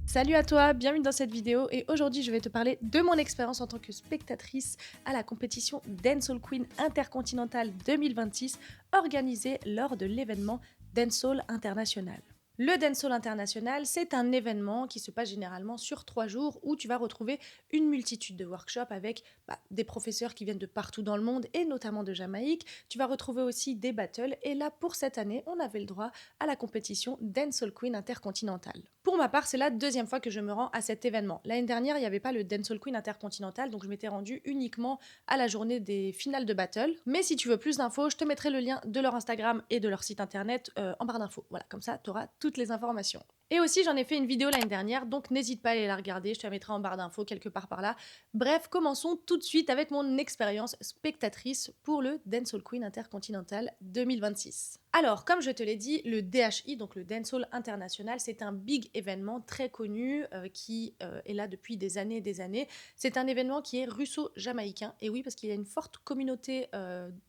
Salut à toi, bienvenue dans cette vidéo et aujourd'hui je vais te parler de mon expérience en tant que spectatrice à la compétition Dancehall Queen Intercontinental 2026 organisée lors de l'événement Dancehall International. Le Dancehall International, c'est un événement qui se passe généralement sur 3 jours où tu vas retrouver une multitude de workshops avec des professeurs qui viennent de partout dans le monde et notamment de Jamaïque. Tu vas retrouver aussi des battles et là pour cette année, on avait le droit à la compétition Dancehall Queen Intercontinental. Pour ma part, c'est la deuxième fois que je me rends à cet événement. L'année dernière, il n'y avait pas le Dancehall Queen Intercontinental, donc je m'étais rendue uniquement à la journée des finales de battle. Mais si tu veux plus d'infos, je te mettrai le lien de leur Instagram et de leur site internet en barre d'infos. Voilà, comme ça, tu auras toutes les informations. Et aussi, j'en ai fait une vidéo l'année dernière, donc n'hésite pas à aller la regarder, je te la mettrai en barre d'infos quelque part par là. Bref, commençons tout de suite avec mon expérience spectatrice pour le Dancehall Queen Intercontinental 2026. Alors, comme je te l'ai dit, le DHI, donc le Dancehall International, c'est un big événement très connu qui est là depuis des années et des années. C'est un événement qui est russo-jamaïcain, et oui, parce qu'il y a une forte communauté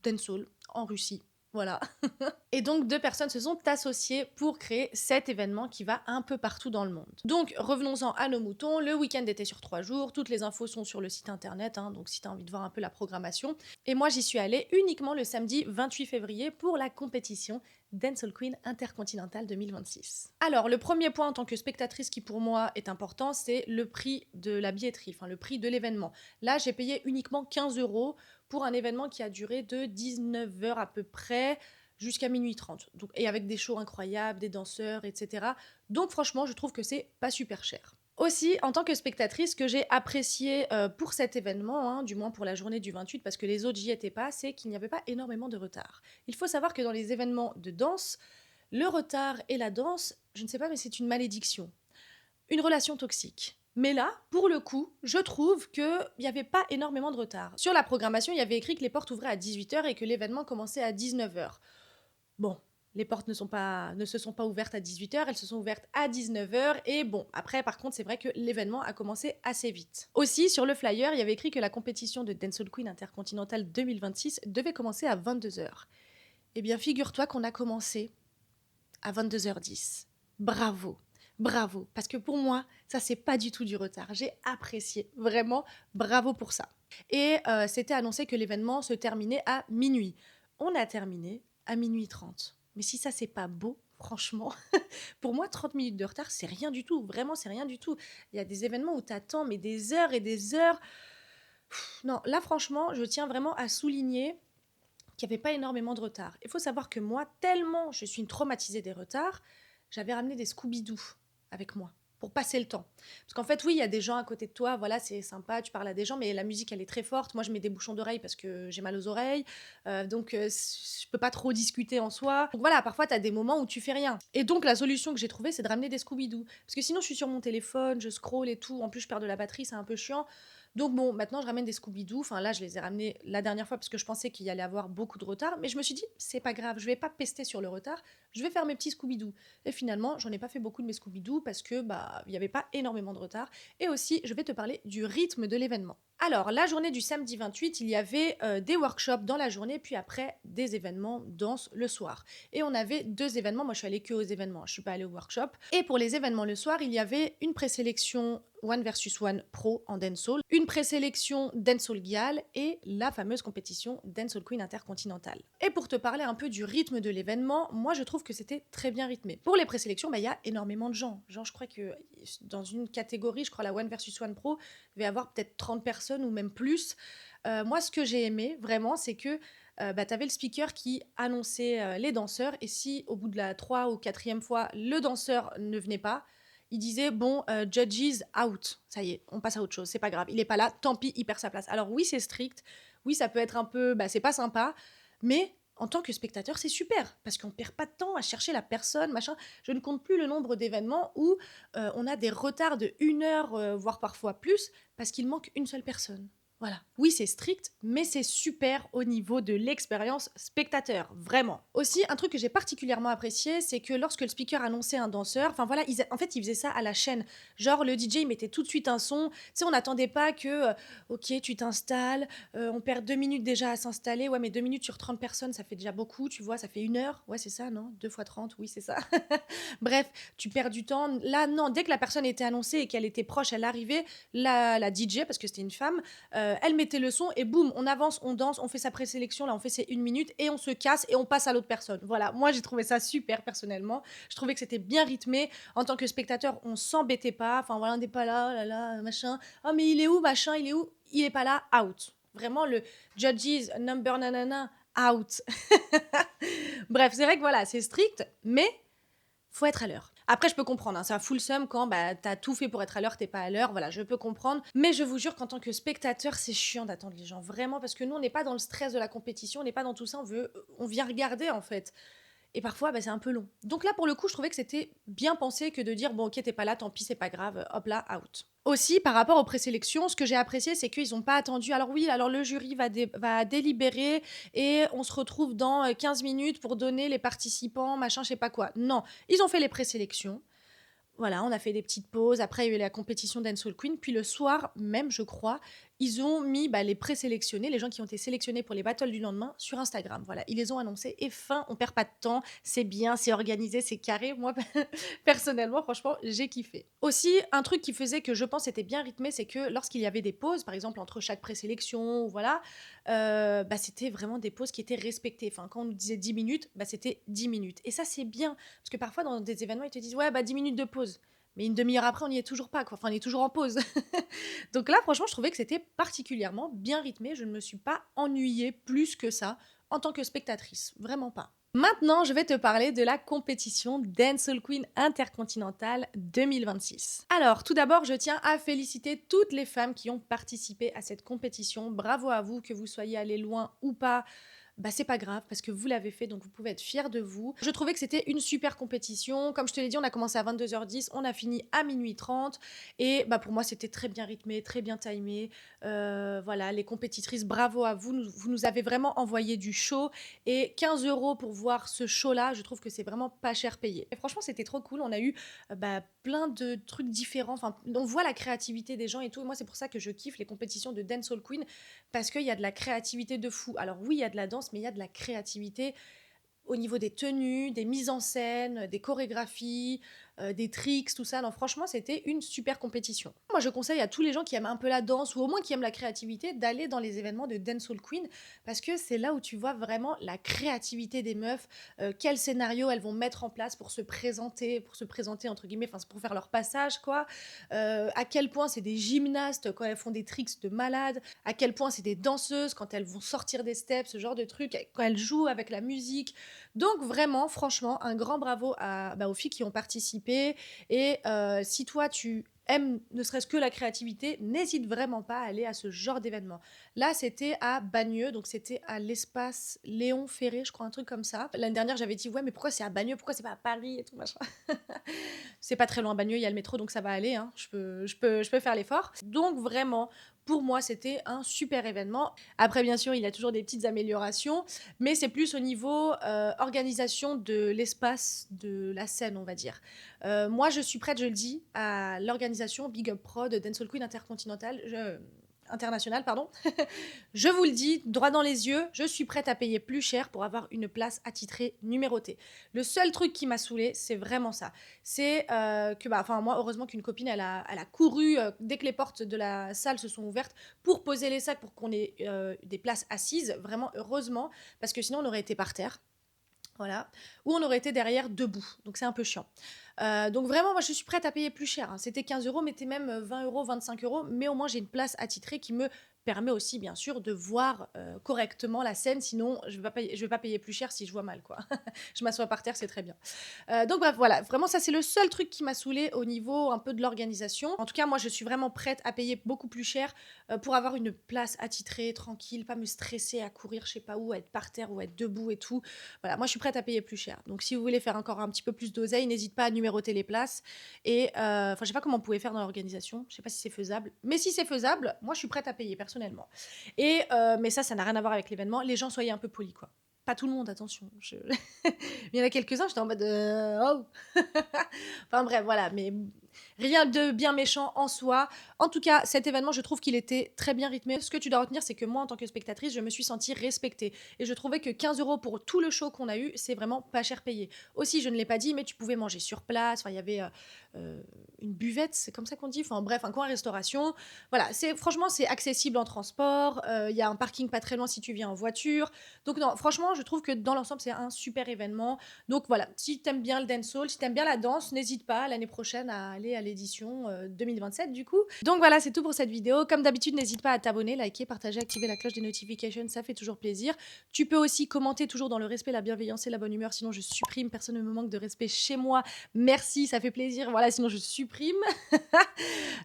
dancehall en Russie. Voilà. Et donc, deux personnes se sont associées pour créer cet événement qui va un peu partout dans le monde. Donc, revenons-en à nos moutons. Le week-end était sur 3 jours. Toutes les infos sont sur le site internet, donc si tu as envie de voir un peu la programmation. Et moi, j'y suis allée uniquement le samedi 28 février pour la compétition Dancehall Queen Intercontinental 2026. Alors, le premier point en tant que spectatrice qui pour moi est important, c'est le prix de la billetterie, enfin le prix de l'événement. Là, j'ai payé uniquement 15 € pour un événement qui a duré de 19 heures à peu près jusqu'à minuit 30. Donc, et avec des shows incroyables, des danseurs, etc. Donc franchement, je trouve que c'est pas super cher. Aussi, en tant que spectatrice, ce que j'ai apprécié pour cet événement, du moins pour la journée du 28, parce que les autres j'y étaient pas, c'est qu'il n'y avait pas énormément de retard. Il faut savoir que dans les événements de danse, le retard et la danse, je ne sais pas, mais c'est une malédiction. Une relation toxique. Mais là, pour le coup, je trouve qu'il n'y avait pas énormément de retard. Sur la programmation, il y avait écrit que les portes ouvraient à 18 heures et que l'événement commençait à 19 heures. Bon, les portes ne se sont pas ouvertes à 18 heures, elles se sont ouvertes à 19 heures. Et bon, après, par contre, c'est vrai que l'événement a commencé assez vite. Aussi, sur le flyer, il y avait écrit que la compétition de Dancehall Queen Intercontinental 2026 devait commencer à 22 heures. Eh bien, figure-toi qu'on a commencé à 22h10. Bravo, bravo. Parce que pour moi, ça, c'est pas du tout du retard. J'ai apprécié, vraiment, bravo pour ça. Et c'était annoncé que l'événement se terminait à minuit. On a terminé à minuit 30. Mais si ça, c'est pas beau, franchement, pour moi, 30 minutes de retard, c'est rien du tout. Vraiment, c'est rien du tout. Il y a des événements où t'attends, mais des heures et des heures. Non, là, franchement, je tiens vraiment à souligner qu'il n'y avait pas énormément de retard. Il faut savoir que moi, tellement je suis une traumatisée des retards, j'avais ramené des Scooby-Doo avec moi pour passer le temps. Parce qu'en fait, oui, il y a des gens à côté de toi, voilà, c'est sympa, tu parles à des gens, mais la musique, elle est très forte. Moi, je mets des bouchons d'oreilles parce que j'ai mal aux oreilles, donc je peux pas trop discuter en soi. Donc voilà, parfois, tu as des moments où tu fais rien. Et donc, la solution que j'ai trouvée, c'est de ramener des Scooby-Doo. Parce que sinon, je suis sur mon téléphone, je scroll et tout. En plus, je perds de la batterie, c'est un peu chiant. Donc bon, maintenant je ramène des Scooby-Doo. Enfin là, je les ai ramenés la dernière fois parce que je pensais qu'il y allait avoir beaucoup de retard. Mais je me suis dit, c'est pas grave, je vais pas pester sur le retard. Je vais faire mes petits Scooby-Doo. Et finalement, j'en ai pas fait beaucoup de mes Scooby-Doo parce que il y avait pas énormément de retard. Et aussi, je vais te parler du rythme de l'événement. Alors, la journée du samedi 28, il y avait des workshops dans la journée, puis après des événements danse le soir. Et on avait 2 événements. Moi, je suis allée que aux événements, je suis pas allée au workshop. Et pour les événements le soir, il y avait une présélection One versus One Pro en dancehall, une présélection dancehall Gial et la fameuse compétition Dancehall Queen Intercontinental. Et pour te parler un peu du rythme de l'événement, moi je trouve que c'était très bien rythmé. Pour les présélections, il y a énormément de gens. Genre je crois que dans une catégorie, je crois la One versus One Pro, il va y avoir peut-être 30 personnes ou même plus. Moi ce que j'ai aimé vraiment, c'est que tu avais le speaker qui annonçait les danseurs et si au bout de la 3 ou 4e fois, le danseur ne venait pas, il disait bon, judges out, ça y est, on passe à autre chose, c'est pas grave, il est pas là, tant pis, il perd sa place. Alors oui, c'est strict, oui, ça peut être un peu, c'est pas sympa, mais en tant que spectateur, c'est super parce qu'on perd pas de temps à chercher la personne, machin. Je ne compte plus le nombre d'événements où on a des retards de 1 heure, voire parfois plus, parce qu'il manque une seule personne. Voilà. Oui, c'est strict, mais c'est super au niveau de l'expérience spectateur, vraiment. Aussi, un truc que j'ai particulièrement apprécié, c'est que lorsque le speaker annonçait un danseur, enfin voilà, en fait, il faisait ça à la chaîne. Genre, le DJ, il mettait tout de suite un son. Tu sais, on n'attendait pas que, ok, tu t'installes, on perd 2 minutes déjà à s'installer. Ouais, mais 2 minutes sur 30 personnes, ça fait déjà beaucoup, tu vois, ça fait 1 heure. Ouais, c'est ça, non? 2 fois 30, oui, c'est ça. Bref, tu perds du temps. Là, non, dès que la personne était annoncée et qu'elle était proche, elle arrivait, la DJ, parce que c'était une femme, elle mettait le son et boum, on avance, on danse, on fait sa présélection, là on fait ses 1 minute et on se casse et on passe à l'autre personne. Voilà, moi j'ai trouvé ça super personnellement. Je trouvais que c'était bien rythmé. En tant que spectateur, on s'embêtait pas. Enfin voilà, on n'est pas là, oh là là, machin. Oh mais il est où, machin, il est où? Il est pas là, out. Vraiment le judges number nanana, out. Bref, c'est vrai que voilà, c'est strict, mais faut être à l'heure. Après, je peux comprendre, hein, ça full seum quand bah, t'as tout fait pour être à l'heure, t'es pas à l'heure, voilà, je peux comprendre. Mais je vous jure qu'en tant que spectateur, c'est chiant d'attendre les gens, vraiment, parce que nous, on n'est pas dans le stress de la compétition, on n'est pas dans tout ça, on vient regarder en fait. Et parfois, bah, c'est un peu long. Donc là, pour le coup, je trouvais que c'était bien pensé que de dire, bon, ok, t'es pas là, tant pis, c'est pas grave, hop là, out. Aussi, par rapport aux présélections, ce que j'ai apprécié, c'est qu'ils n'ont pas attendu. Alors oui, alors le jury va délibérer et on se retrouve dans 15 minutes pour donner les participants, machin, je sais pas quoi. Non, ils ont fait les présélections. Voilà, on a fait des petites pauses. Après, il y a eu la compétition Soul Queen. Puis le soir même, je crois, ils ont mis les présélectionnés, les gens qui ont été sélectionnés pour les battles du lendemain, sur Instagram. Voilà, ils les ont annoncés. Et fin, on perd pas de temps. C'est bien, c'est organisé, c'est carré. Moi, personnellement, franchement, j'ai kiffé. Aussi, un truc qui faisait que je pense était bien rythmé, c'est que lorsqu'il y avait des pauses, par exemple entre chaque présélection, ou voilà, c'était vraiment des pauses qui étaient respectées. Enfin, quand on nous disait 10 minutes, c'était 10 minutes. Et ça, c'est bien. Parce que parfois, dans des événements, ils te disent, ouais, 10 minutes de pause. Mais une demi-heure après, on n'y est toujours pas, quoi. Enfin, on est toujours en pause. Donc là, franchement, je trouvais que c'était particulièrement bien rythmé. Je ne me suis pas ennuyée plus que ça en tant que spectatrice. Vraiment pas. Maintenant, je vais te parler de la compétition Dancehall Queen Intercontinental 2026. Alors, tout d'abord, je tiens à féliciter toutes les femmes qui ont participé à cette compétition. Bravo à vous, que vous soyez allées loin ou pas. C'est pas grave parce que vous l'avez fait, donc vous pouvez être fiers de vous. Je trouvais que c'était une super compétition. Comme je te l'ai dit, on a commencé à 22h10, on a fini à 00h30. Et pour moi, c'était très bien rythmé, très bien timé. Voilà, les compétitrices, bravo à vous. Vous nous avez vraiment envoyé du show. Et 15 € pour voir ce show-là, je trouve que c'est vraiment pas cher payé. Et franchement, c'était trop cool. On a eu plein de trucs différents. Enfin, on voit la créativité des gens et tout. Et moi, c'est pour ça que je kiffe les compétitions de Dancehall Queen parce qu'il y a de la créativité de fou. Alors oui, il y a de la danse, mais il y a de la créativité au niveau des tenues, des mises en scène, des chorégraphies, des tricks, tout ça. Non, franchement, c'était une super compétition. Moi, je conseille à tous les gens qui aiment un peu la danse ou au moins qui aiment la créativité d'aller dans les événements de Dancehall Queen parce que c'est là où tu vois vraiment la créativité des meufs, quel scénario elles vont mettre en place pour se présenter entre guillemets, enfin pour faire leur passage quoi. À quel point c'est des gymnastes quand elles font des tricks de malade, à quel point c'est des danseuses quand elles vont sortir des steps, ce genre de trucs, quand elles jouent avec la musique. Donc vraiment, franchement, un grand bravo aux filles qui ont participé. Et si toi, tu aimes ne serait-ce que la créativité, n'hésite vraiment pas à aller à ce genre d'événement. Là, c'était à Bagneux, donc c'était à l'espace Léon Ferré, je crois, un truc comme ça. L'année dernière, j'avais dit, ouais, mais pourquoi c'est à Bagneux, pourquoi c'est pas à Paris et tout, machin. C'est pas très loin, Bagneux, il y a le métro, donc ça va aller, hein. Je peux faire l'effort. Donc vraiment, pour moi, c'était un super événement. Après, bien sûr, il y a toujours des petites améliorations, mais c'est plus au niveau organisation de l'espace de la scène, on va dire. Moi, je suis prête, je le dis, à l'organisation Big Up Prod Dancehall Queen Intercontinental. International, pardon. Je vous le dis, droit dans les yeux, je suis prête à payer plus cher pour avoir une place attitrée numérotée. Le seul truc qui m'a saoulée, c'est vraiment ça. C'est que, moi, heureusement qu'une copine, elle a couru dès que les portes de la salle se sont ouvertes pour poser les sacs pour qu'on ait des places assises. Vraiment, heureusement, parce que sinon, on aurait été par terre. Voilà. Ou on aurait été derrière debout. Donc c'est un peu chiant. Donc vraiment, moi je suis prête à payer plus cher, hein. C'était 15 €, mais c'était même 20 €, 25 €. Mais au moins j'ai une place attitrée qui me permet aussi, bien sûr, de voir correctement la scène. Sinon, je vais pas payer plus cher si je vois mal, quoi. Je m'assois par terre, c'est très bien. Donc bref, voilà. Vraiment, ça c'est le seul truc qui m'a saoulée au niveau un peu de l'organisation. En tout cas, moi je suis vraiment prête à payer beaucoup plus cher pour avoir une place attitrée, tranquille, pas me stresser à courir, je sais pas où, à être par terre ou à être debout et tout. Voilà, moi je suis prête à payer plus cher. Donc si vous voulez faire encore un petit peu plus d'oseille, n'hésite pas à numéroter les places. Et je sais pas comment on pouvait faire dans l'organisation. Je sais pas si c'est faisable. Mais si c'est faisable, moi je suis prête à payer personnellement. personnellement. Et mais ça n'a rien à voir avec l'événement. Les gens, soyez un peu polis, quoi. Pas tout le monde, attention. Il y en a quelques-uns, j'étais en mode oh. Enfin bref, voilà, mais rien de bien méchant en soi. En tout cas, cet événement, je trouve qu'il était très bien rythmé. Ce que tu dois retenir, c'est que moi, en tant que spectatrice, je me suis sentie respectée. Et je trouvais que 15 € pour tout le show qu'on a eu, c'est vraiment pas cher payé. Aussi, je ne l'ai pas dit, mais tu pouvais manger sur place. Enfin, il y avait une buvette, c'est comme ça qu'on dit. Enfin bref, un coin restauration. Voilà, franchement, c'est accessible en transport. Il y a un parking pas très loin si tu viens en voiture. Donc non, franchement, je trouve que dans l'ensemble, c'est un super événement. Donc voilà, si t'aimes bien le dancehall, si t'aimes bien la danse, n'hésite pas l'année prochaine à aller à l'édition 2027 du coup. Donc voilà, c'est tout pour cette vidéo. Comme d'habitude, n'hésite pas à t'abonner, liker, partager, activer la cloche des notifications, ça fait toujours plaisir. Tu peux aussi commenter toujours dans le respect, la bienveillance et la bonne humeur, sinon je supprime, personne ne me manque de respect chez moi. Merci, ça fait plaisir. Voilà, sinon je supprime.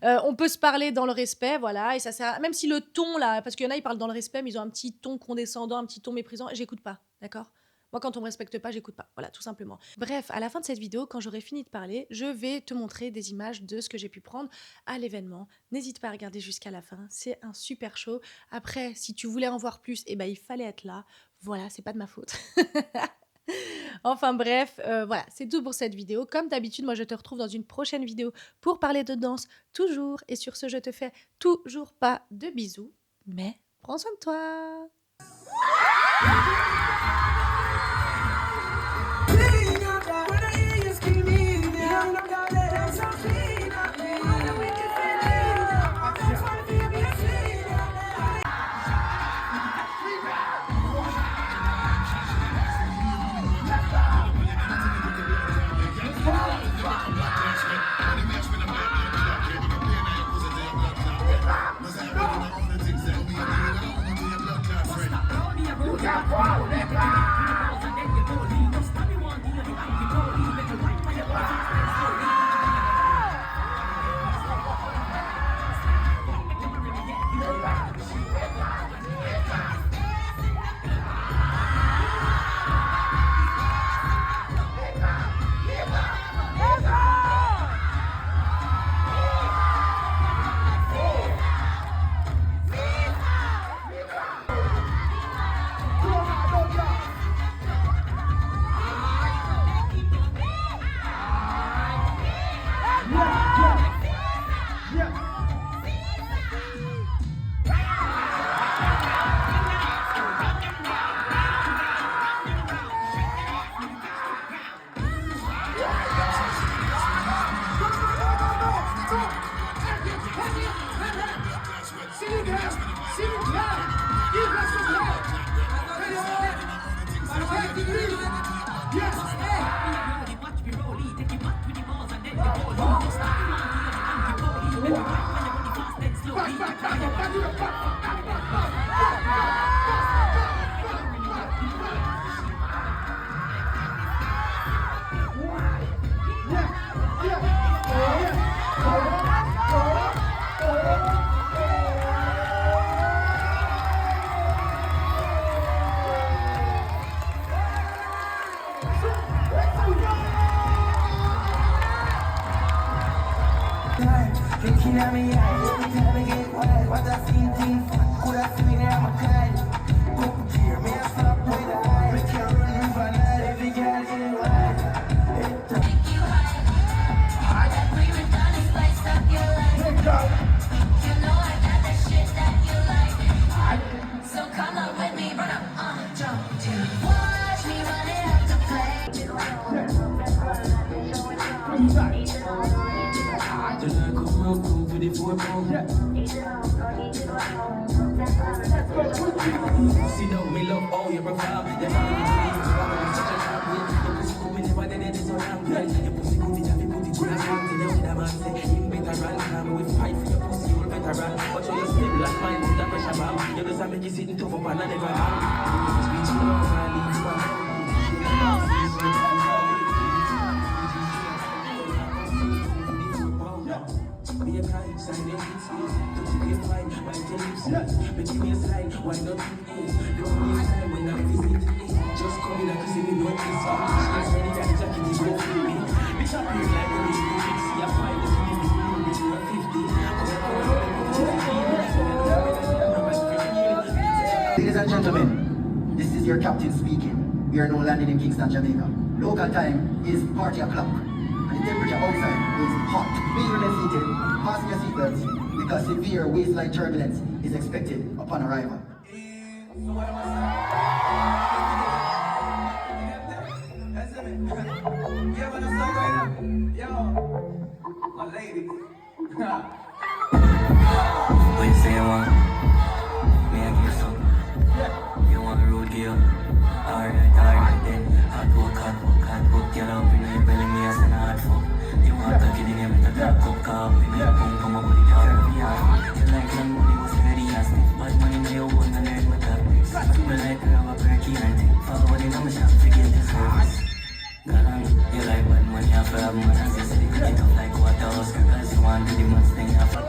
On peut se parler dans le respect, voilà, et ça sert même si le ton là, parce qu'il y en a ils parlent dans le respect mais ils ont un petit ton condescendant, un petit ton méprisant, j'écoute pas, d'accord? Moi, quand on me respecte pas, j'écoute pas. Voilà, tout simplement. Bref, à la fin de cette vidéo, quand j'aurai fini de parler, je vais te montrer des images de ce que j'ai pu prendre à l'événement. N'hésite pas à regarder jusqu'à la fin. C'est un super show. Après, si tu voulais en voir plus, eh ben, il fallait être là. Voilà, c'est pas de ma faute. Enfin bref, voilà, c'est tout pour cette vidéo. Comme d'habitude, moi, je te retrouve dans une prochaine vidéo pour parler de danse, toujours. Et sur ce, je te fais toujours pas de bisous, mais prends soin de toi. Looking at me, every time I get quiet, what I feel deep, could I feel it, I'm a kite. Go here, me I stop with the eye, make you run river night, every girl get wild. Take you high, that we were done is spice up your life. You know I got that shit that you like, so come on with me, run up, jump to. Watch me run it up to play. Come to the four pound. See though, me love all your profile. Your family is such a trap. Your pussy good, me never did it, it's so damn good. Your pussy good, you have to put it in a hand. You know that man say, you better run. Come with fight for your pussy, you better run. Watch how you step like mine, put that pressure bomb. You just make you sitting tough up and I never hand. Speech love, I leave you alone. Be a kind, sign it, it's easy. Don't be a fine, why tell you so? But give me a sign, why not you is? Don't be a sign when I'm visiting. Just come in and kiss me, don't kiss me. She's ready, got the jacket, you go free me. Bitch, I'm here like a little bit, see a fine, let's give me the room, you're 50. is your captain speaking. We are now landing in Kingston, Jamaica. Local time is party o'clock. And the temperature outside is hot. Be well seated, fasten your seatbelts, because severe waistline turbulence is expected upon arrival. My lady. What you say you want? Me I give some. You want a road deal? Alright then. Hot work, get up in your belly, me as an hard fuck. You want to get in here with a black cup cup, we make a boom come up with the car. You like young money was ready as me. Bad money in your one and learn with that. Me like to have a perky and thing. Forward in my shop, forget the service. You like bad money, I feel have money, as you say, you get up like what the Oscar, cause you want to do the most thing I feel.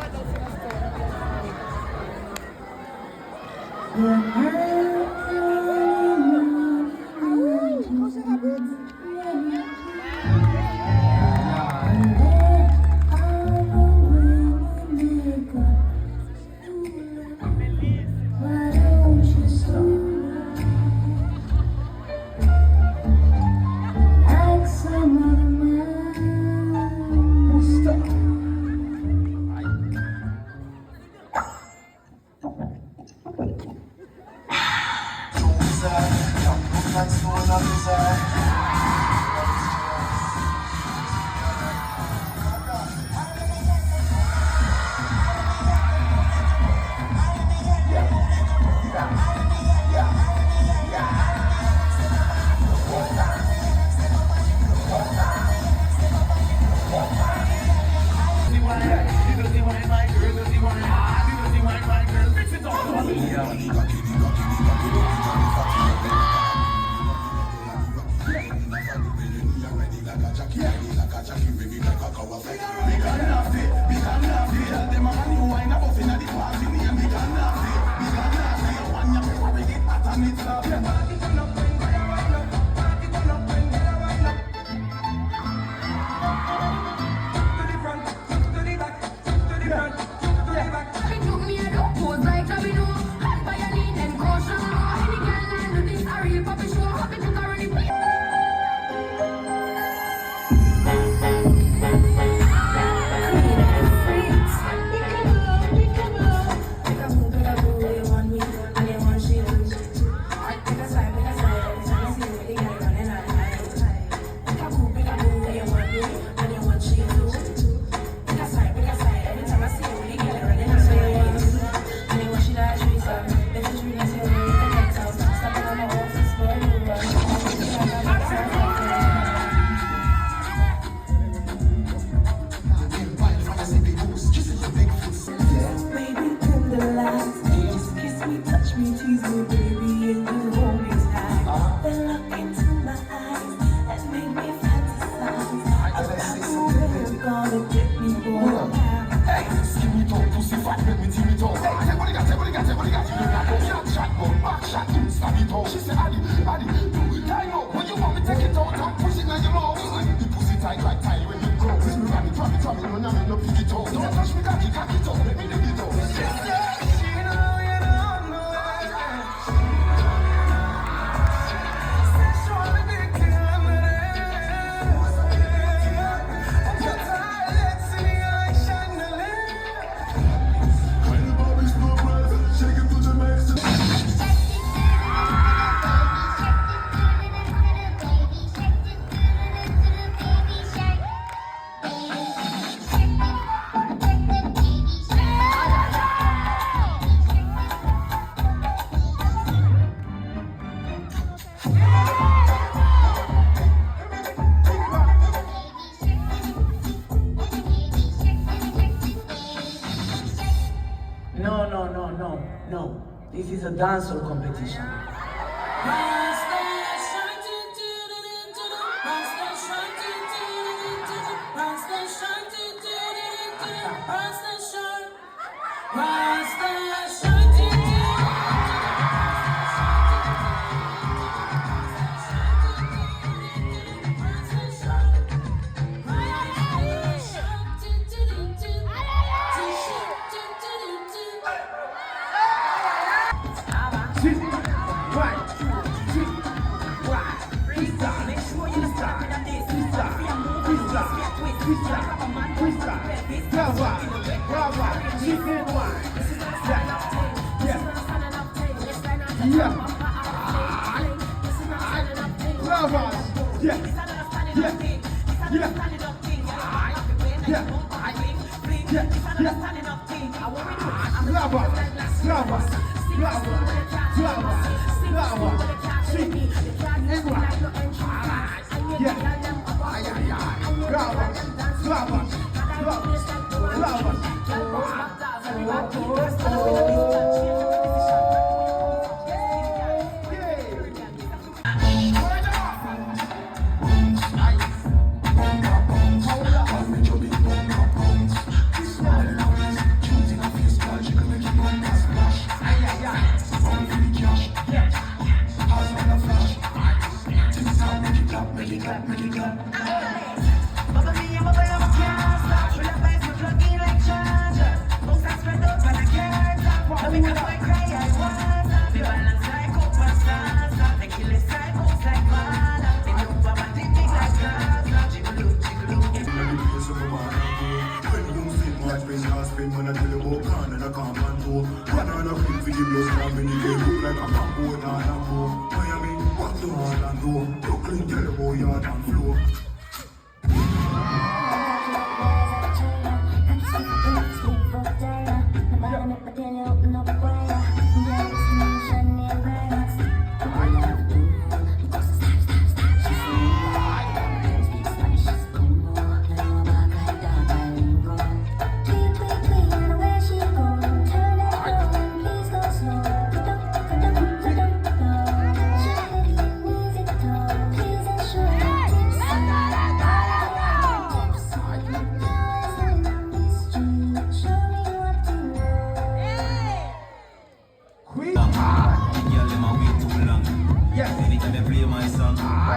No. This is a dancehall competition.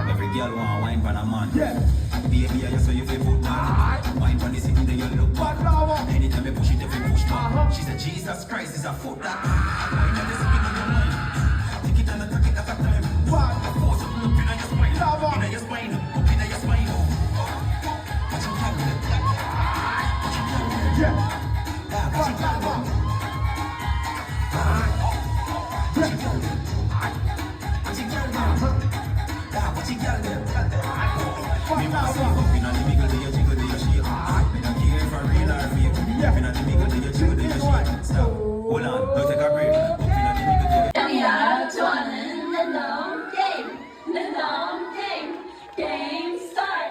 Every girl want wine for a man. Baby, I saw you feel foot man. Wine for the city, then you look back. Anytime you push it, if you push back. She said, Jesus Christ is a foot that. Wine for the city, in your mind. Take it and attack it at a time. Force up, look in your spine. In your spine, up in your spine. Watch your hand. Watch your hand. Watch your hand. Hold on, go take a break. Game start.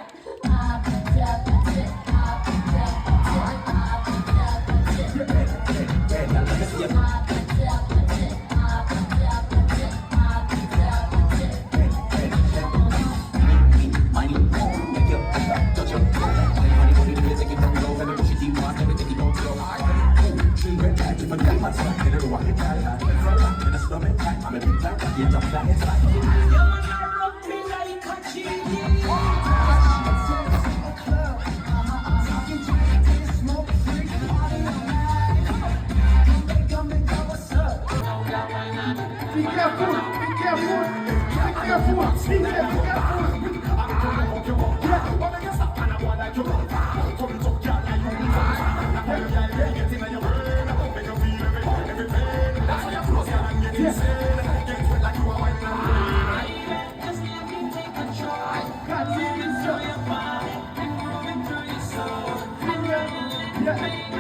Yeah.